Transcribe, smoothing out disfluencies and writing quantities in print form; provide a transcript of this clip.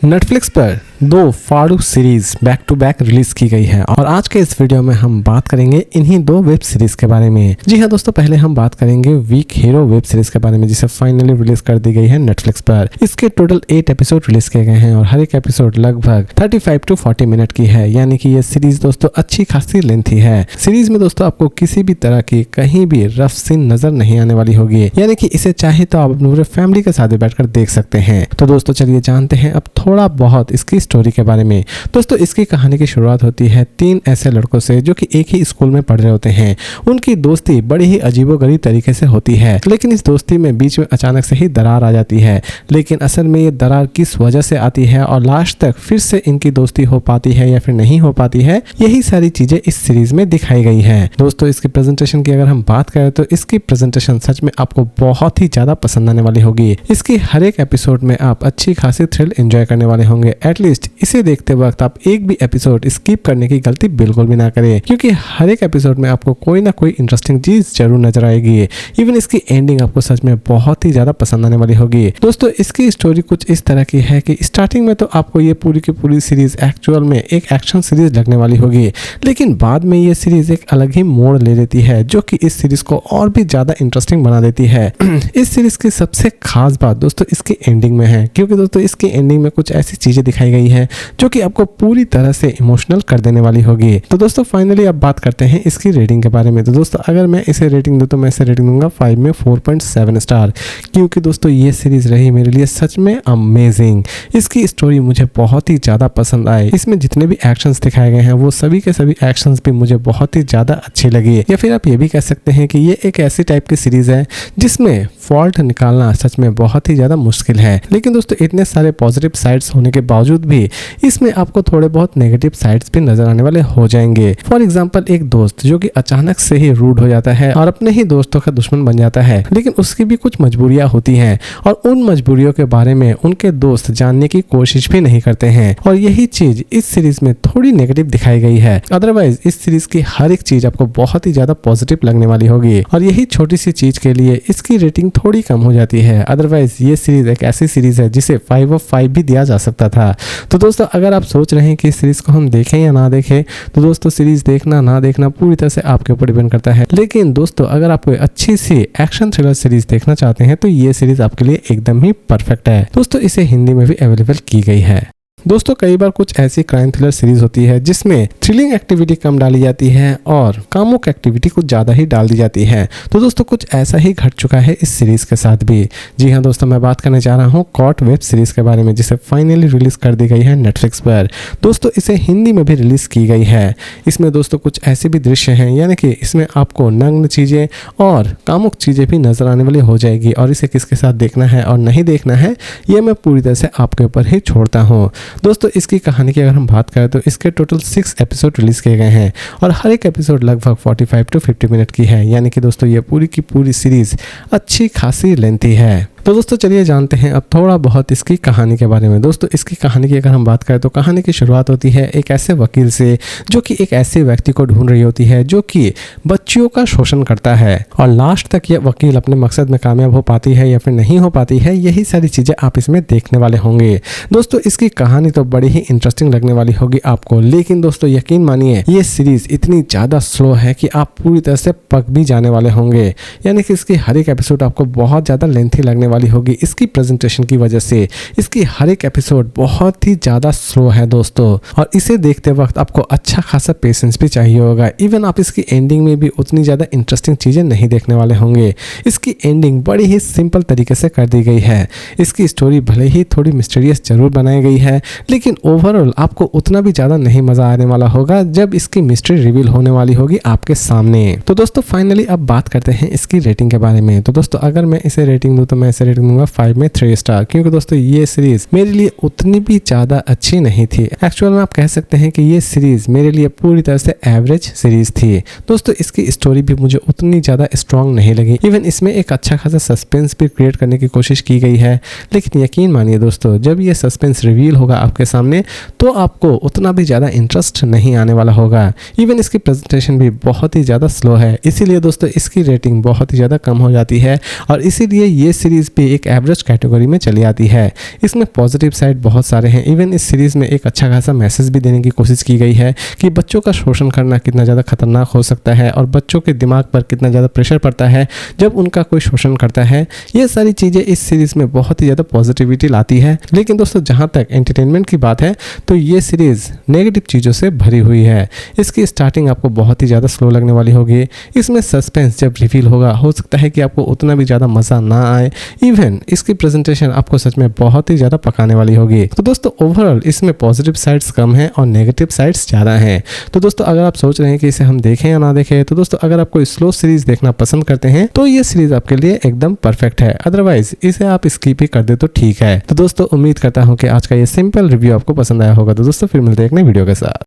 Netflix पर दो फाड़ू series back to back release की गई है और आज के इस वीडियो में हम बात करेंगे इन्हीं दो वेब सीरीज के बारे में। जी हाँ दोस्तों, पहले हम बात करेंगे वीक हीरो वेब सीरीज के बारे में जिसे फाइनली रिलीज कर दी गई है नेटफ्लिक्स पर। इसके टोटल 8 एपिसोड रिलीज किए गए हैं और हर एक एपिसोड लगभग 35 to 40 मिनट की है, यानी कि ये सीरीज दोस्तों अच्छी खासी लेंथी है। सीरीज में दोस्तों आपको किसी भी तरह की कहीं भी रफ सीन नजर नहीं आने वाली होगी, यानी कि इसे चाहे तो आप अपने पूरे फैमिली के साथ बैठकर देख सकते हैं। तो दोस्तों चलिए जानते हैं अब थोड़ा बहुत इसकी स्टोरी के बारे में। दोस्तों इसकी कहानी की शुरुआत होती है 3 ऐसे लड़कों से जो कि एक ही स्कूल में पढ़ रहे होते हैं। उनकी दोस्ती बड़ी ही अजीबोगरीब तरीके से होती है, लेकिन इस दोस्ती में बीच में अचानक से ही दरार आ जाती है। लेकिन असल में ये दरार किस वजह से आती है और लास्ट तक फिर से इनकी दोस्ती हो पाती है या फिर नहीं हो पाती है, यही सारी चीजें इस सीरीज में दिखाई गई है। दोस्तों इसकी प्रेजेंटेशन की अगर हम बात करें तो इसकी प्रेजेंटेशन सच में आपको बहुत ही ज्यादा पसंद आने वाली होगी। इसकी हर एक एपिसोड में आप अच्छी खासी थ्रिल एंजॉय करने वाले होंगे। एटलीस्ट इसे देखते वक्त आप एक भी एपिसोड स्किप करने की गलती बिल्कुल भी ना करें, क्योंकि हर एक एपिसोड में आपको कोई ना कोई इंटरेस्टिंग चीज जरूर नजर आएगी। इवन इसकी एंडिंग आपको सच में बहुत ही ज्यादा पसंद आने वाली होगी। दोस्तों इसकी स्टोरी कुछ इस तरह की है कि स्टार्टिंग में तो आपको ये पूरी की पूरी सीरीज एक्चुअल में एक एक्शन सीरीज लगने वाली होगी, लेकिन बाद में ये सीरीज एक अलग ही मोड़ ले लेती है जो कि इस सीरीज को और भी ज्यादा इंटरेस्टिंग बना देती है। इस सीरीज की सबसे खास बात दोस्तों इसकी एंडिंग में है, क्योंकि दोस्तों इसकी एंडिंग में कुछ ऐसी चीजें दिखाई गई है जो कि आपको पूरी तरह से इमोशनल कर देने वाली होगी। तो दोस्तों फाइनली अब बात करते हैं इसकी रेटिंग के बारे में। तो दोस्तों अगर मैं इसे रेटिंग दूं तो मैं इसे रेटिंग दूंगा 5 में 4.7 स्टार, क्योंकि दोस्तों ये सीरीज रही मेरे लिए सच में अमेजिंग। इसकी स्टोरी मुझे बहुत ही ज्यादा पसंद आई। इसमें जितने भी एक्शंस दिखाए गए हैं वो सभी के सभी एक्शंस भी मुझे बहुत ही ज्यादा अच्छे लगे, या फिर आप ये भी कह सकते हैं कि ये एक ऐसी टाइप की सीरीज है जिसमें फॉल्ट निकालना सच में बहुत ही ज्यादा मुश्किल है। लेकिन दोस्तों इतने सारे पॉजिटिव साइड्स होने के बावजूद भी इसमें आपको थोड़े बहुत नेगेटिव साइड्स भी नजर आने वाले हो जाएंगे। फॉर एग्जांपल एक दोस्त जो कि अचानक से ही रूड हो जाता है और अपने ही दोस्तों का दुश्मन बन जाता है, लेकिन उसकी भी कुछ मजबूरियां होती हैं और उन मजबूरियों के बारे में उनके दोस्त जानने की कोशिश भी नहीं करते हैं, और यही चीज इस सीरीज में थोड़ी नेगेटिव दिखाई गई है। अदरवाइज इस सीरीज की हर एक चीज आपको बहुत ही ज्यादा पॉजिटिव लगने वाली होगी, और यही छोटी सी चीज के लिए इसकी रेटिंग थोड़ी कम हो जाती है। अदरवाइज ये सीरीज एक ऐसी सीरीज है जिसे 5 of 5 भी दिया जा सकता था। तो दोस्तों अगर आप सोच रहे हैं कि इस सीरीज को हम देखें या ना देखें, तो दोस्तों सीरीज देखना ना देखना पूरी तरह से आपके ऊपर डिपेंड करता है। लेकिन दोस्तों अगर आप कोई अच्छी सी एक्शन थ्रिलर सीरीज देखना चाहते हैं तो ये सीरीज आपके लिए एकदम ही परफेक्ट है। दोस्तों इसे हिंदी में भी अवेलेबल की गई है। दोस्तों कई बार कुछ ऐसी क्राइम थ्रिलर सीरीज होती है जिसमें थ्रिलिंग एक्टिविटी कम डाली जाती है और कामुक एक्टिविटी कुछ ज्यादा ही डाल दी जाती है। तो दोस्तों कुछ ऐसा ही घट चुका है इस सीरीज के साथ भी। जी हाँ दोस्तों, मैं बात करने जा रहा हूँ कॉट वेब सीरीज के बारे में जिसे फाइनली रिलीज कर दी गई है नेटफ्लिक्स पर। दोस्तों इसे हिंदी में भी रिलीज की गई है। इसमें दोस्तों कुछ ऐसे भी दृश्य हैं, यानी कि इसमें आपको नग्न चीजें और कामुक चीजें भी नजर आने वाली हो जाएगी, और इसे किसके साथ देखना है और नहीं देखना है ये मैं पूरी तरह से आपके ऊपर ही छोड़ता हूँ। दोस्तों इसकी कहानी की अगर हम बात करें तो इसके टोटल 6 एपिसोड रिलीज किए गए हैं और हर एक एपिसोड लगभग 45 to 50 मिनट की है, यानी कि दोस्तों ये पूरी की पूरी सीरीज अच्छी खासी लेंथी है। तो दोस्तों चलिए जानते हैं अब थोड़ा बहुत इसकी कहानी के बारे में। दोस्तों इसकी कहानी की अगर हम बात करें तो कहानी की शुरुआत होती है एक ऐसे वकील से जो कि एक ऐसे व्यक्ति को ढूंढ रही होती है जो कि बच्चियों का शोषण करता है, और लास्ट तक ये वकील अपने मकसद में कामयाब हो पाती है या फिर नहीं हो पाती है, यही सारी चीजें आप इसमें देखने वाले होंगे। दोस्तों इसकी कहानी तो बड़ी ही इंटरेस्टिंग लगने वाली होगी आपको, लेकिन दोस्तों यकीन मानिए ये सीरीज इतनी ज्यादा स्लो है कि आप पूरी तरह से पक भी जाने वाले होंगे, यानी कि इसकी हर एक एपिसोड आपको बहुत ज्यादा लेंथी लगने वाली होगी। इसकी प्रेजेंटेशन की वजह से इसकी हर एक एपिसोड बहुत ही ज्यादा स्लो है दोस्तों, और इसे देखते वक्त आपको अच्छा खासा पेशेंस भी चाहिए होगा। इवन आप इसकी एंडिंग में भी उतनी ज्यादा इंटरेस्टिंग चीजें नहीं देखने वाले होंगे। इसकी एंडिंग बड़ी ही सिंपल तरीके से कर दी गई है। इसकी स्टोरी भले ही थोड़ी मिस्टीरियस जरूर बनाई गई है, लेकिन ओवरऑल आपको उतना भी ज्यादा नहीं मजा आने वाला होगा जब इसकी मिस्ट्री रिवील होने वाली होगी आपके सामने। तो दोस्तों फाइनली अब बात करते हैं इसकी रेटिंग के बारे में। तो दोस्तों अगर मैं इसे रेटिंग दूं तो मैं इसे रेटिंग दूंगा 5 में 3 स्टार, क्योंकि दोस्तों ये सीरीज मेरे लिए उतनी भी ज्यादा अच्छी नहीं थी। एक्चुअल में आप कह सकते हैं कि ये सीरीज मेरे लिए पूरी तरह से एवरेज सीरीज थी। दोस्तों इसकी स्टोरी भी मुझे उतनी ज्यादा स्ट्रॉन्ग नहीं लगी। इवन इसमें एक अच्छा खासा सस्पेंस भी क्रिएट करने की कोशिश की गई है, लेकिन यकीन मानिए दोस्तों जब ये सस्पेंस रिवील होगा आपके सामने तो आपको उतना भी ज्यादा इंटरेस्ट नहीं आने वाला होगा। इवन इसकी प्रेजेंटेशन भी बहुत ही ज्यादा स्लो है, इसीलिए दोस्तों इसकी रेटिंग बहुत ही ज्यादा कम हो जाती है, और इसीलिए ये सीरीज सीरीज भी एक एवरेज कैटेगरी में चली आती है। इसमें पॉजिटिव साइड बहुत सारे हैं। इवन इस सीरीज में एक अच्छा खासा मैसेज भी देने की कोशिश की गई है कि बच्चों का शोषण करना कितना ज़्यादा खतरनाक हो सकता है और बच्चों के दिमाग पर कितना ज़्यादा प्रेशर पड़ता है जब उनका कोई शोषण करता है। ये सारी चीज़ें इस सीरीज में बहुत ही ज़्यादा पॉजिटिविटी लाती है। लेकिन दोस्तों जहाँ तक एंटरटेनमेंट की बात है तो ये सीरीज नेगेटिव चीज़ों से भरी हुई है। इसकी स्टार्टिंग आपको बहुत ही ज़्यादा स्लो लगने वाली होगी। इसमें सस्पेंस जब रिवील होगा हो सकता है कि आपको उतना भी ज़्यादा मज़ा ना आए। इवन इसकी प्रेजेंटेशन आपको सच में बहुत ही ज़्यादा पकाने वाली होगी। तो दोस्तों ओवरऑल इसमें पॉजिटिव साइड्स कम हैं और नेगेटिव साइड्स ज़्यादा हैं। तो दोस्तों अगर आप सोच रहे हैं कि इसे हम देखें या ना देखें, तो दोस्तों अगर आप कोई स्लो सीरीज देखना पसंद करते हैं तो ये सीरीज आपके लिए एकदम परफेक्ट है। अदरवाइज इसे आप स्किप ही कर दे तो ठीक है। तो दोस्तों उम्मीद करता हूँ कि आज का ये सिंपल रिव्यू आपको पसंद आया होगा। तो दोस्तों फिर मिलते हैं एक नई वीडियो के साथ।